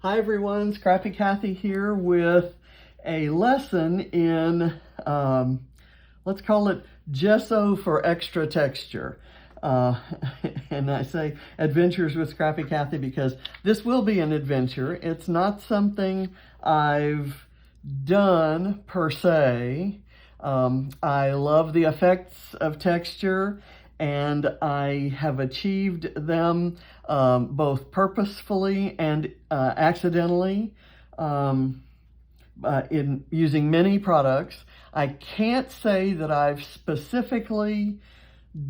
Hi everyone, Scrappy Kathy here with a lesson in, let's call it Gesso for extra texture. Uh, and I say adventures with Scrappy Kathy because this will be an adventure. It's not something I've done per se. I love the effects of texture and I have achieved them both purposefully and accidentally in using many products. I can't say that I've specifically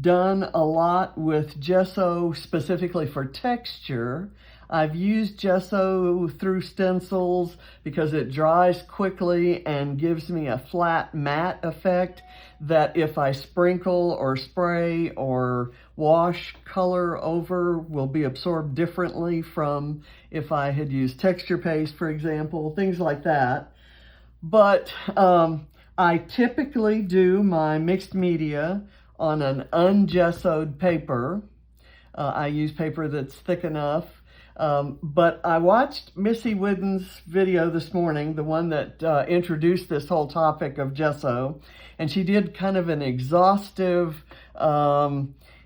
done a lot with gesso specifically for texture. I've used gesso through stencils because it dries quickly and gives me a flat matte effect that if I sprinkle or spray or wash color over will be absorbed differently from if I had used texture paste, for example, things like that. But I typically do my mixed media on an ungessoed paper. I use paper that's thick enough. But I watched Missy Wooden's video this morning, the one that introduced this whole topic of gesso, and she did kind of an exhaustive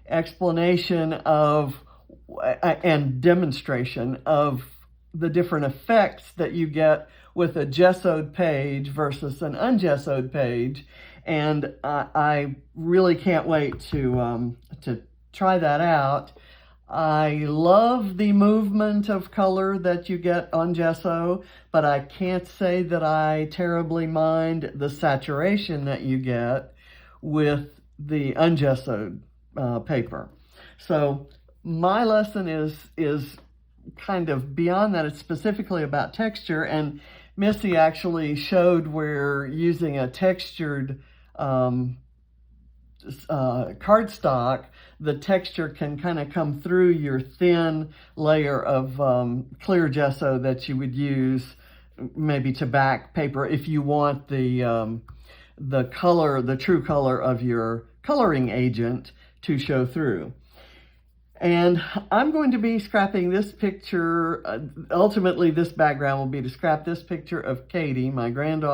explanation of and demonstration of the different effects that you get with a gessoed page versus an ungessoed page. And I really can't wait to try that out. I love the movement of color that you get on gesso, but I can't say that I terribly mind the saturation that you get with the ungessoed paper. So my lesson is kind of beyond that. It's specifically about texture, and Missy actually showed where using a textured cardstock, the texture can kind of come through your thin layer of clear gesso that you would use maybe to back paper if you want the color, the true color of your coloring agent to show through. And I'm going to be scrapping this picture. Ultimately, this background will be to scrap this picture of Katie, my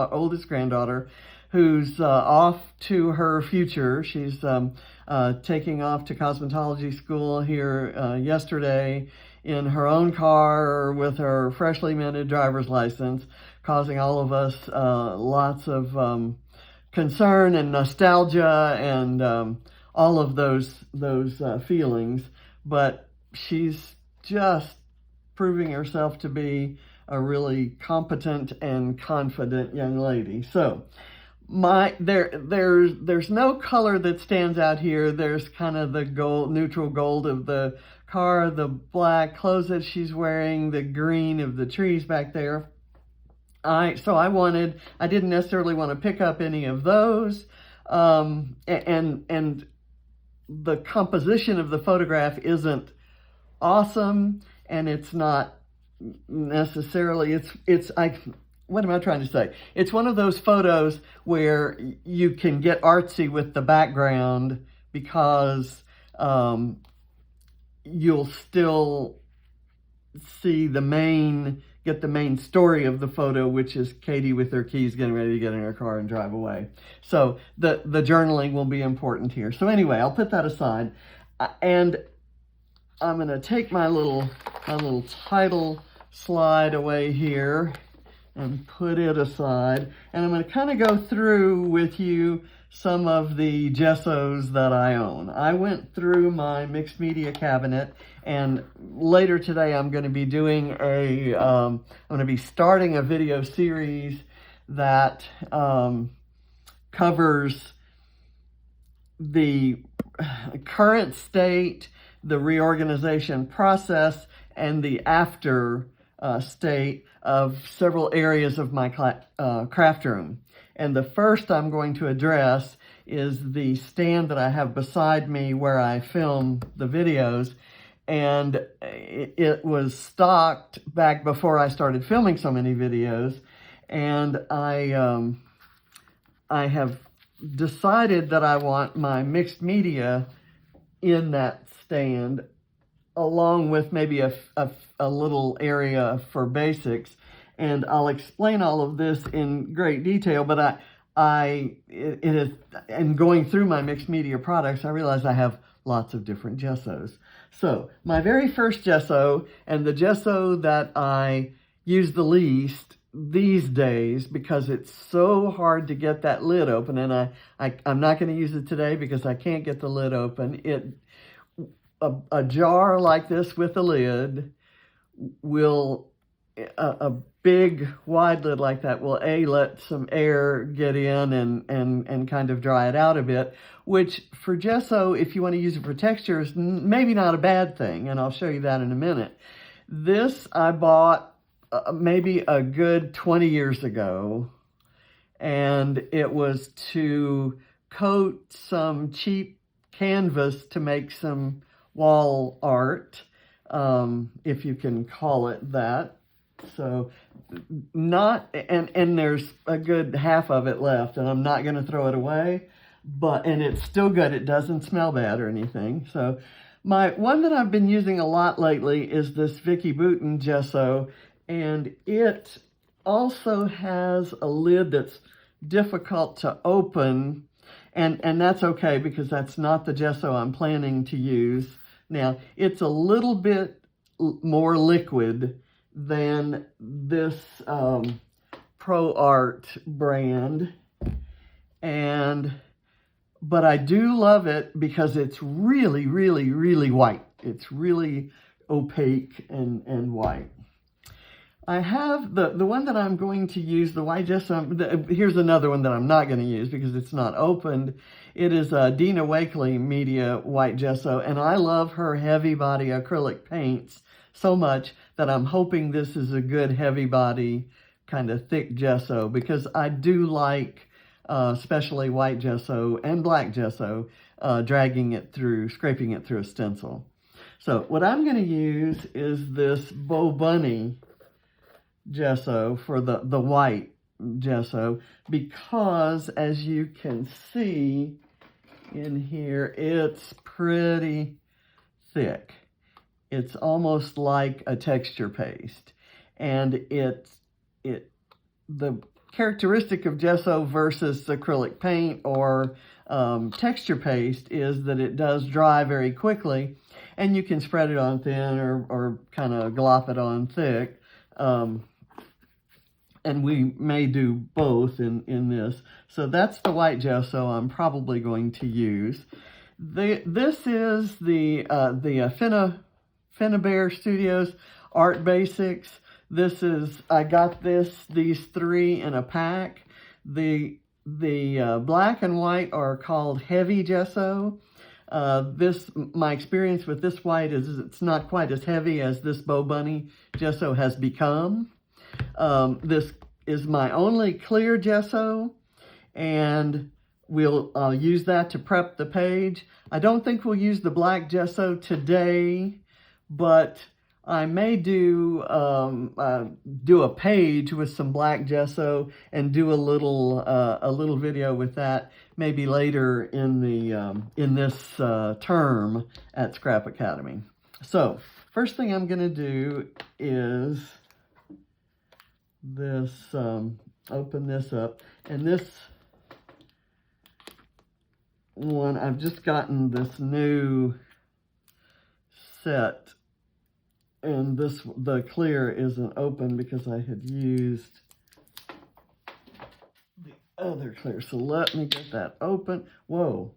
oldest granddaughter, who's off to her future. She's taking off to cosmetology school here yesterday in her own car with her freshly minted driver's license, causing all of us lots of concern and nostalgia and all of those feelings. But she's just proving herself to be a really competent and confident young lady. So there's no color that stands out here. There's kind of the neutral gold of the car, the black clothes that she's wearing, the green of the trees back there. I didn't necessarily want to pick up any of those. And the composition of the photograph isn't awesome, and it's not necessarily, what am I trying to say? It's one of those photos where you can get artsy with the background because you'll still see get the main story of the photo, which is Katie with her keys getting ready to get in her car and drive away. So the journaling will be important here. So anyway, I'll put that aside. And I'm going to take my little title slide away here and put it aside. And I'm going to kind of go through with you some of the gessos that I own. I went through my mixed media cabinet, and later today I'm going to be doing I'm going to be starting a video series that covers the current state, the reorganization process, and the after state of several areas of my craft room. And the first I'm going to address is the stand that I have beside me where I film the videos. And it was stocked back before I started filming so many videos. And I have decided that I want my mixed media in that stand along with maybe a little area for basics. And I'll explain all of this in great detail, but it is, and going through my mixed media products, I realized I have lots of different gessos. So my very first gesso, and the gesso that I use the least these days because it's so hard to get that lid open, and I'm not going to use it today because I can't get the lid open. A jar like this with a lid will, a big wide lid like that will let some air get in and kind of dry it out a bit, which for gesso, if you want to use it for texture, is maybe not a bad thing, and I'll show you that in a minute. This I bought maybe a good 20 years ago, and it was to coat some cheap canvas to make some wall art, if you can call it that. So and there's a good half of it left, and I'm not going to throw it away, and it's still good. It doesn't smell bad or anything. So my one that I've been using a lot lately is this Vicky Bouton gesso, and it also has a lid that's difficult to open, and that's okay because that's not the gesso I'm planning to use. Now, it's a little bit more liquid than this Pro Art brand, but I do love it because it's really, really, really white. It's really opaque and white. I have the one that I'm going to use, the white gesso. Here's another one that I'm not going to use because it's not opened. It is Dina Wakley Media white gesso, and I love her heavy body acrylic paints so much that I'm hoping this is a good heavy body kind of thick gesso, because I do like especially white gesso and black gesso, scraping it through a stencil. So what I'm going to use is this Bo Bunny gesso for the white gesso, because as you can see in here, it's pretty thick. It's almost like a texture paste, and the characteristic of gesso versus acrylic paint or texture paste is that it does dry very quickly, and you can spread it on thin or kind of glop it on thick. And we may do both in this. So that's the white gesso I'm probably going to use. This is the Finnabair Studios Art Basics. I got these three in a pack. The black and white are called heavy gesso. My experience with this white is it's not quite as heavy as this Bo Bunny gesso has become. This is my only clear gesso, and I'll use that to prep the page. I don't think we'll use the black gesso today, but I may do a page with some black gesso and do a little video with that maybe later in this term at Scrap Academy. So first thing I'm going to do is open this up, and this one, I've just gotten this new set, and the clear isn't open because I had used the other clear. So let me get that open. Whoa,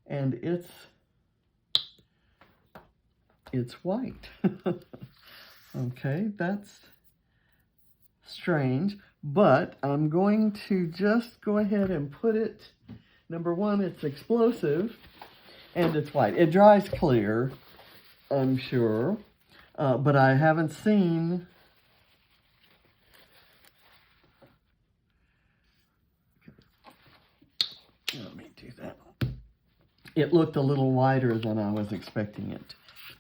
and it's white. Okay, that's strange, but I'm going to just go ahead and put it. Number one, it's explosive, and it's white. It dries clear, I'm sure, but I haven't seen. Let me do that. It looked a little wider than I was expecting it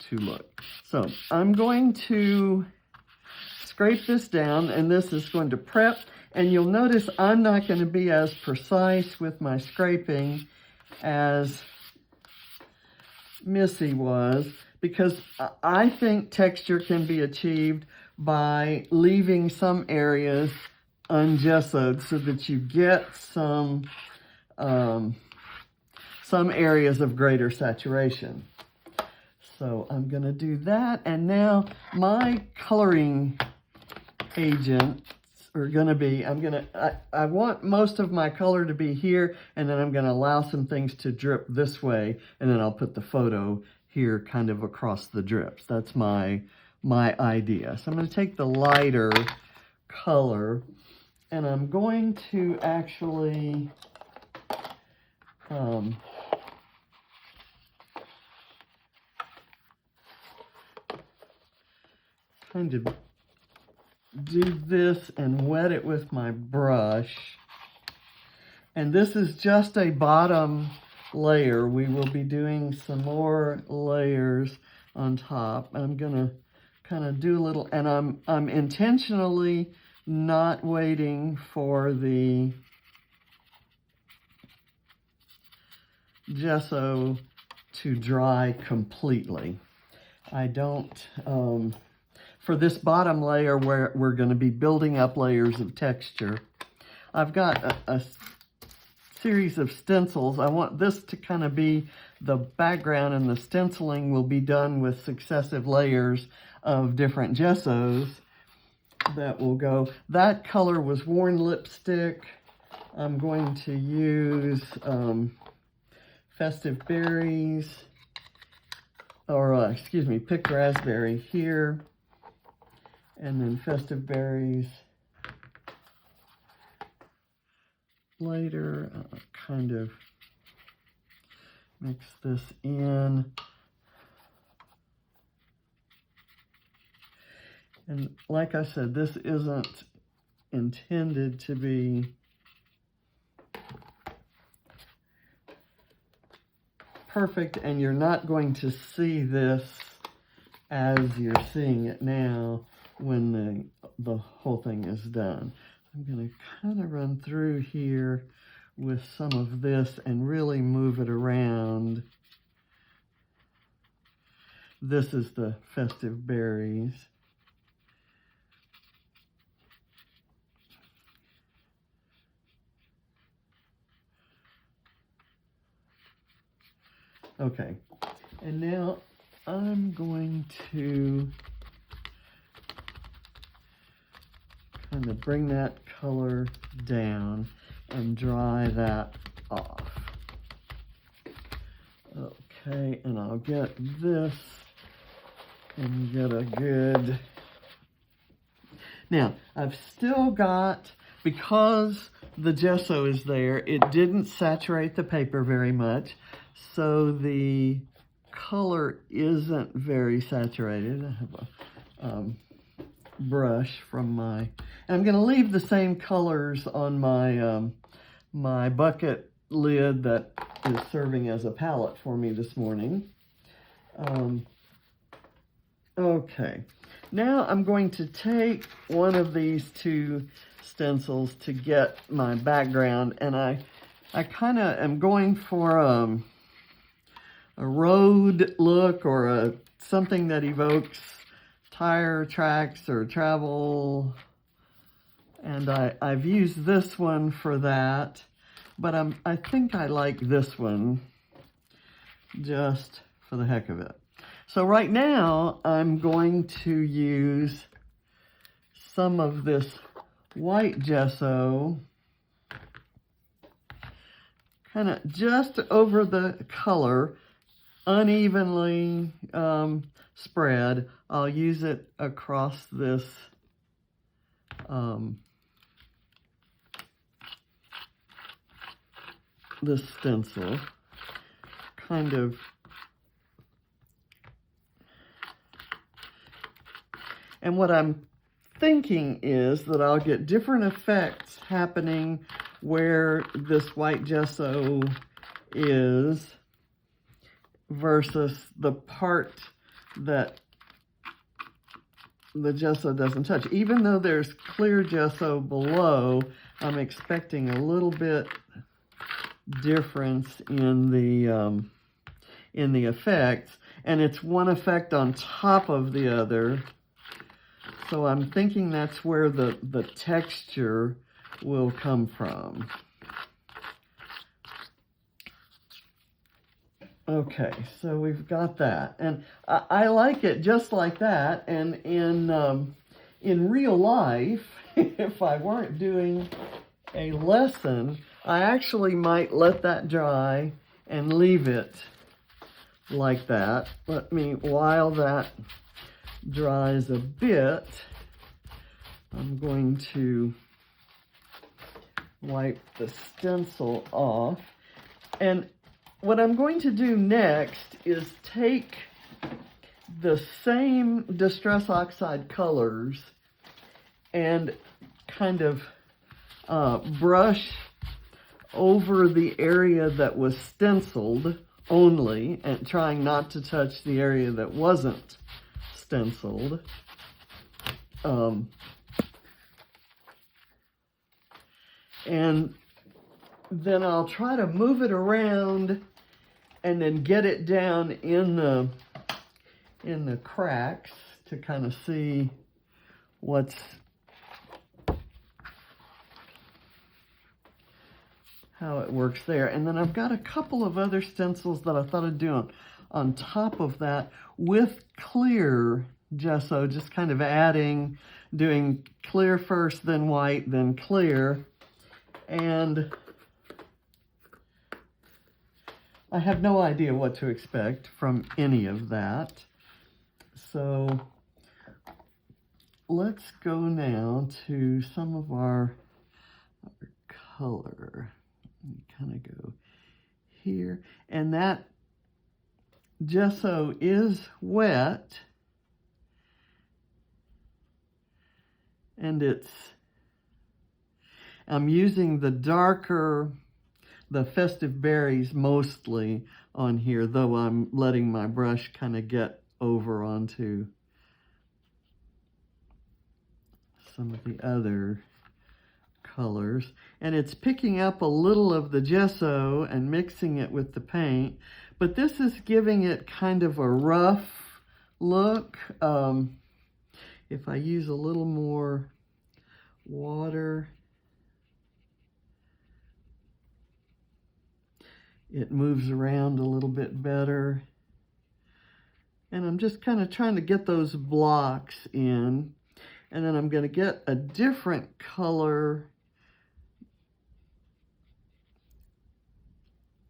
to look. So I'm going to scrape this down, and this is going to prep, and you'll notice I'm not going to be as precise with my scraping as Missy was, because I think texture can be achieved by leaving some areas ungessoed so that you get some areas of greater saturation. So I'm going to do that. And now my coloring agents are going to be, I want most of my color to be here, and then I'm going to allow some things to drip this way, and then I'll put the photo here kind of across the drips. That's my idea. So I'm going to take the lighter color, and I'm going to actually kind of do this and wet it with my brush. And this is just a bottom layer. We will be doing some more layers on top. I'm gonna kind of do a little, and I'm intentionally not waiting for the gesso to dry completely. I don't, for this bottom layer where we're going to be building up layers of texture, I've got a series of stencils. I want this to kind of be the background, and the stenciling will be done with successive layers of different gessos that will go. That color was Worn Lipstick. I'm going to use Festive Berries, or excuse me, Picked Raspberry here, and then Festive Berries later. Kind of mix this in. And like I said, this isn't intended to be perfect, and you're not going to see this as you're seeing it now when the whole thing is done. I'm going to kind of run through here with some of this and really move it around. This is the Festive Berries. Okay, and now I'm going to kind of bring that color down and dry that off. Okay, and I'll get this and get a good... Now, I've still got, because the gesso is there, it didn't saturate the paper very much, so the color isn't very saturated. I have a brush from my, and I'm going to leave the same colors on my my bucket lid that is serving as a palette for me this morning. Okay, now I'm going to take one of these two stencils to get my background, and I kind of am going for a road look, or something that evokes tire tracks or travel, and I've used this one for that, but I think I like this one just for the heck of it. So right now I'm going to use some of this white gesso kind of just over the color, unevenly spread. I'll use it across this this stencil, kind of. And what I'm thinking is that I'll get different effects happening where this white gesso is versus the part that the gesso doesn't touch. Even though there's clear gesso below, I'm expecting a little bit difference in the effects. and it's one effect on top of the other. So I'm thinking that's where the texture will come from. Okay, so we've got that, and I like it just like that. And in real life, if I weren't doing a lesson, I actually might let that dry and leave it like that. While that dries a bit, I'm going to wipe the stencil off. And what I'm going to do next is take the same Distress Oxide colors and kind of brush over the area that was stenciled only, and trying not to touch the area that wasn't stenciled. And then I'll try to move it around and then get it down in the cracks to kind of see how it works there. And then I've got a couple of other stencils that I thought I'd do on top of that with clear gesso, just kind of doing clear first, then white, then clear. And I have no idea what to expect from any of that. So let's go now to some of our color. Kind of go here. And that gesso is wet. And I'm using the darker, the Festive Berries mostly on here, though I'm letting my brush kind of get over onto some of the other colors. And it's picking up a little of the gesso and mixing it with the paint, but this is giving it kind of a rough look. If I use a little more water, it moves around a little bit better. And I'm just kind of trying to get those blocks in. And then I'm going to get a different color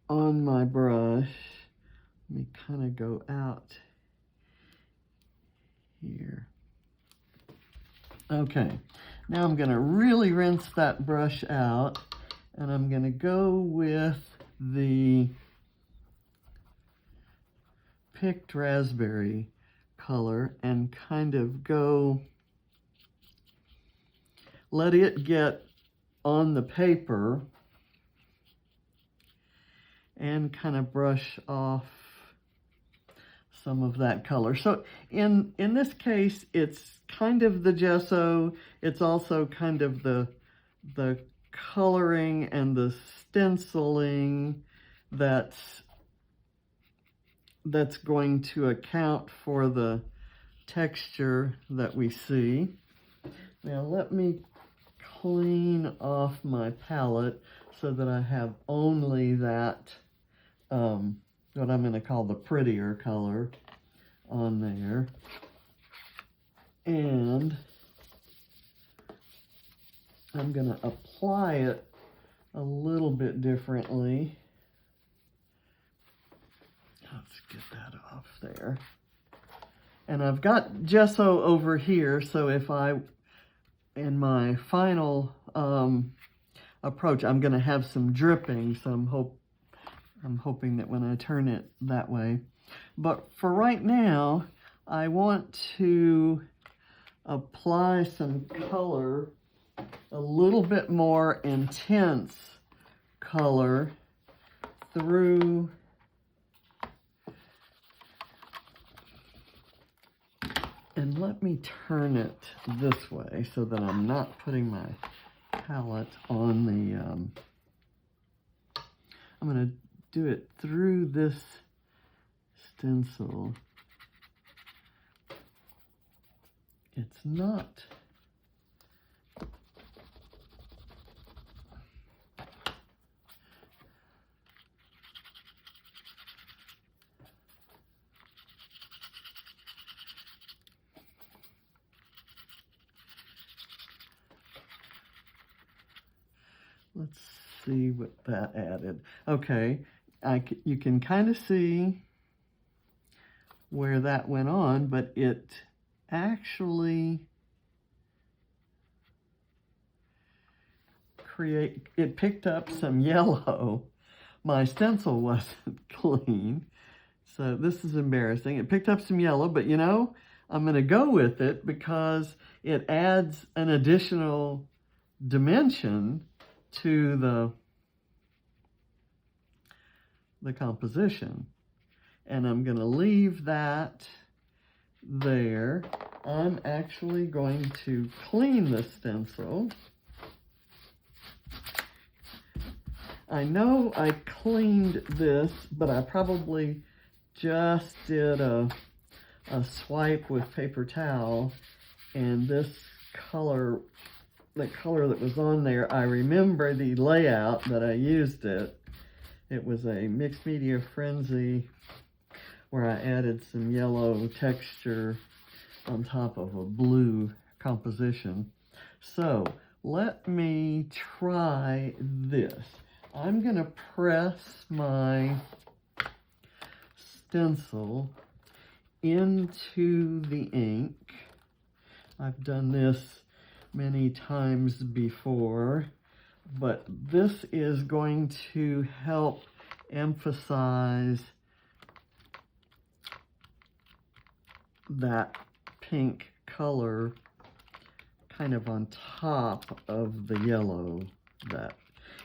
on my brush. Let me kind of go out here. Okay, now I'm going to really rinse that brush out, and I'm going to go with the picked raspberry color and kind of let it get on the paper and kind of brush off some of that color. So in this case, it's kind of the gesso. It's also kind of the coloring and the stenciling that's going to account for the texture that we see. Now let me clean off my palette so that I have only that, what I'm going to call the prettier color on there. And I'm going to apply it a little bit differently. Let's get that off there. And I've got gesso over here, so if in my final approach, I'm going to have some dripping, so I'm hoping that when I turn it that way. But for right now, I want to apply some color, a little bit more intense color through and let me turn it this way so that I'm not putting my palette on the, I'm going to do it through this stencil it's not. Let's see what that added. Okay, you can kind of see where that went on, but it actually it picked up some yellow. My stencil wasn't clean, so this is embarrassing. It picked up some yellow, but you know, I'm going to go with it because it adds an additional dimension to the composition. And I'm going to leave that there. I'm actually going to clean the stencil. I know I cleaned this, but I probably just did a swipe with paper towel, and this color, the color that was on there, I remember the layout that I used it. It was a mixed media frenzy where I added some yellow texture on top of a blue composition. So let me try this. I'm going to press my stencil into the ink. I've done this many times before, but this is going to help emphasize that pink color kind of on top of the yellow.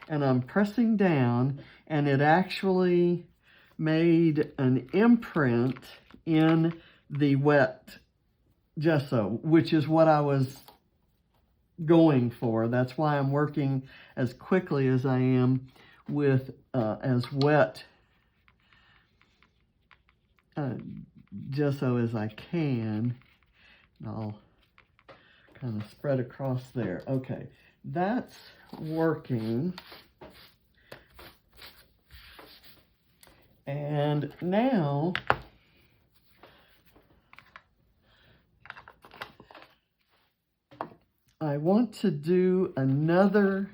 And I'm pressing down, and it actually made an imprint in the wet gesso, which is what I was going for. That's why I'm working as quickly as I am with as wet gesso as I can. I'll kind of spread across there. Okay, that's working. And now I want to do another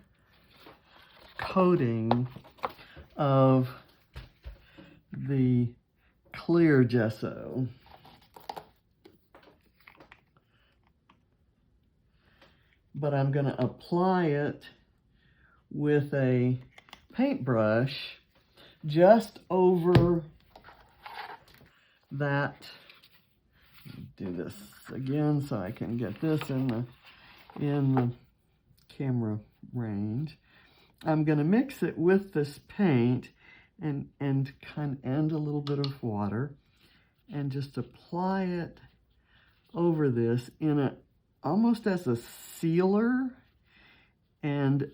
coating of the clear gesso. But I'm going to apply it with a paintbrush just over that. Do this again so I can get this in the camera range. I'm going to mix it with this paint and a little bit of water, and just apply it over this in almost as a sealer, and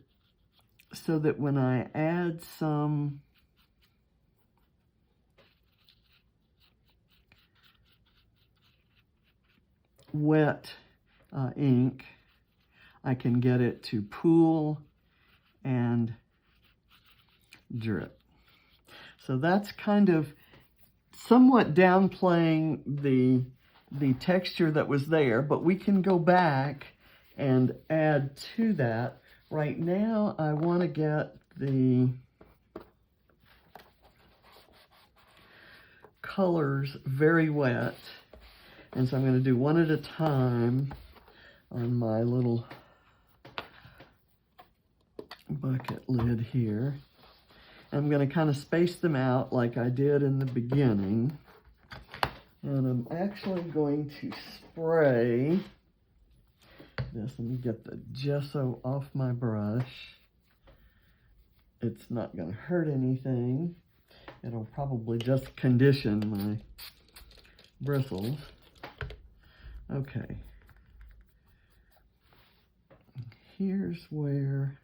so that when I add some wet ink, I can get it to pool and drip. So that's kind of somewhat downplaying the texture that was there, but we can go back and add to that. Right now, I want to get the colors very wet, and so I'm going to do one at a time on my little bucket lid here. I'm going to kind of space them out like I did in the beginning. And I'm actually going to spray this. Let me get the gesso off my brush. It's not going to hurt anything. It'll probably just condition my bristles. Okay. Here's where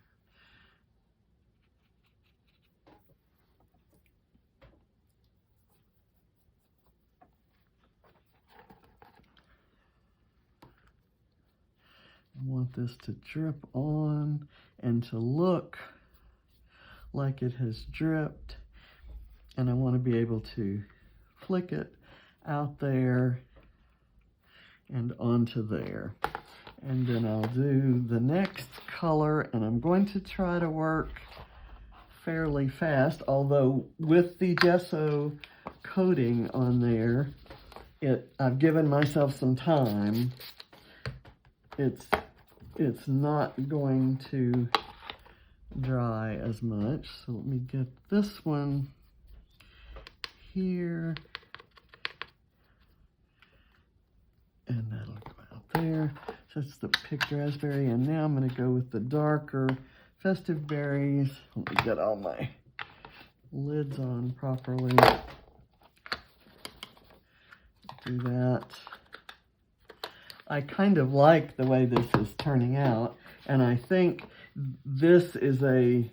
this to drip on and to look like it has dripped. And I want to be able to flick it out there and onto there. And then I'll do the next color, and I'm going to try to work fairly fast, although with the gesso coating on there, I've given myself some time. It's not going to dry as much. So let me get this one here. And that'll go out there. So that's the picked raspberry. And now I'm going to go with the darker festive berries. Let me get all my lids on properly. Do that. I kind of like the way this is turning out, and I think this is a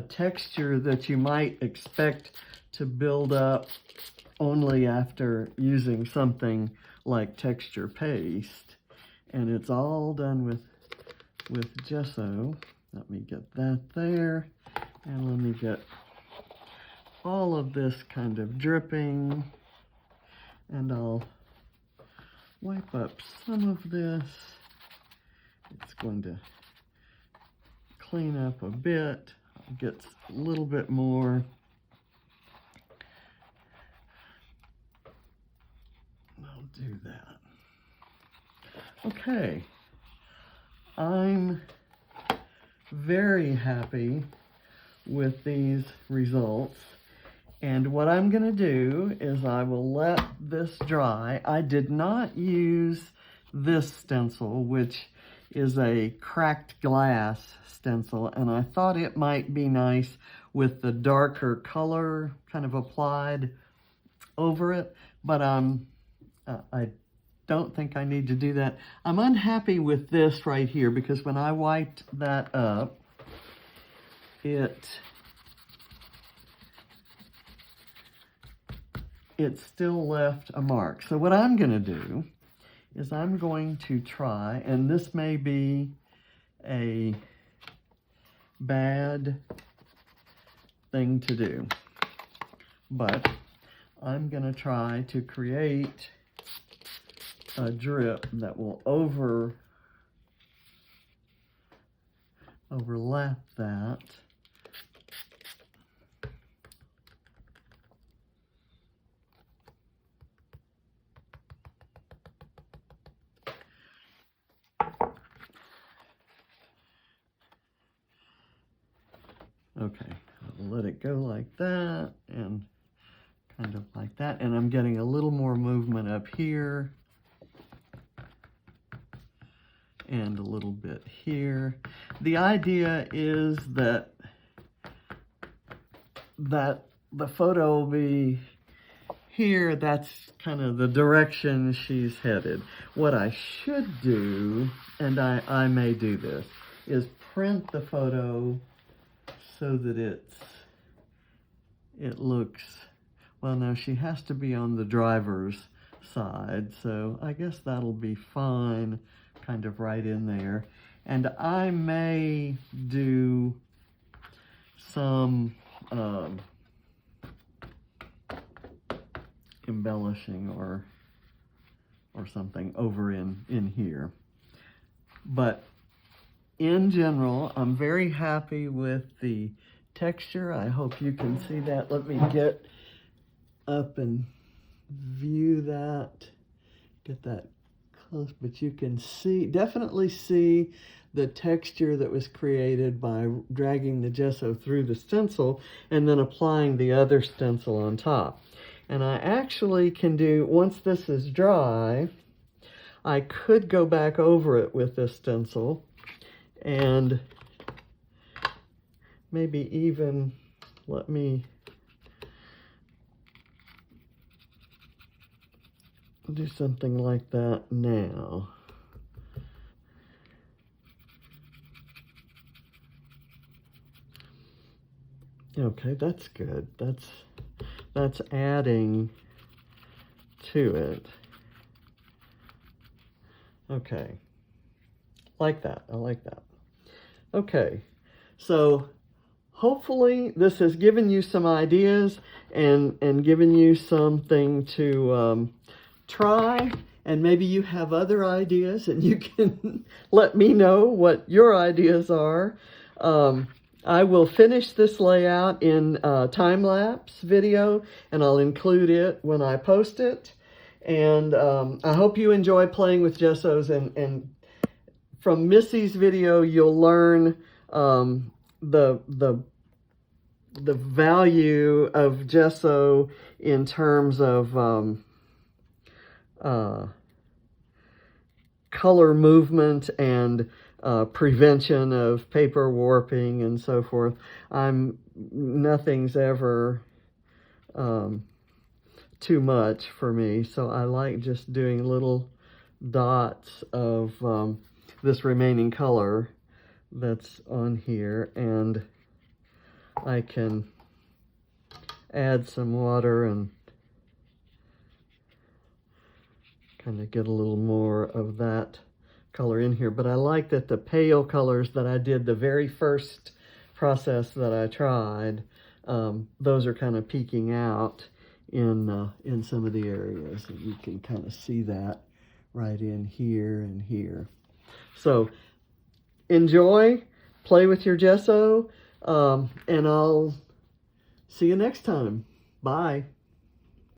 texture that you might expect to build up only after using something like texture paste, and it's all done with gesso. Let me get that there, and let me get all of this kind of dripping, and I'll wipe up some of this. It's going to clean up a bit. I'll get a little bit more. I'll do that. Okay. I'm very happy with these results. And what I'm going to do is I will let this dry. I did not use this stencil, which is a cracked glass stencil, and I thought it might be nice with the darker color kind of applied over it, but I don't think I need to do that. I'm unhappy with this right here because when I wiped that up, it still left a mark. So what I'm going to do is I'm going to try, and this may be a bad thing to do, but I'm going to try to create a drip that will overlap that. Okay, I'll let it go like that, and kind of like that, and I'm getting a little more movement up here, and a little bit here. The idea is that the photo will be here. That's kind of the direction she's headed. What I should do, and I may do this, is print the photo so that it looks, well, no, she has to be on the driver's side, so I guess that'll be fine, kind of right in there. And I may do some embellishing or something over in here. But in general, I'm very happy with the texture. I hope you can see that. Let me get up and view that, get that close, but you can see, definitely see the texture that was created by dragging the gesso through the stencil and then applying the other stencil on top. And I actually can do, once this is dry, I could go back over it with this stencil and maybe even let me do something like that now. Okay, that's good. That's adding to it. Okay. Like that. I like that. Okay, so hopefully this has given you some ideas and given you something to try, and maybe you have other ideas and you can let me know what your ideas are. I will finish this layout in time-lapse video, and I'll include it when I post it. And I hope you enjoy playing with gessos, and from Missy's video you'll learn the value of gesso in terms of color movement and prevention of paper warping and so forth. Nothing's ever too much for me, so I like just doing little dots of this remaining color that's on here, and I can add some water and kind of get a little more of that color in here. But I like that the pale colors that I did the very first process that I tried, those are kind of peeking out in some of the areas, and you can kind of see that right in here and here. So enjoy, play with your gesso, and I'll see you next time. Bye.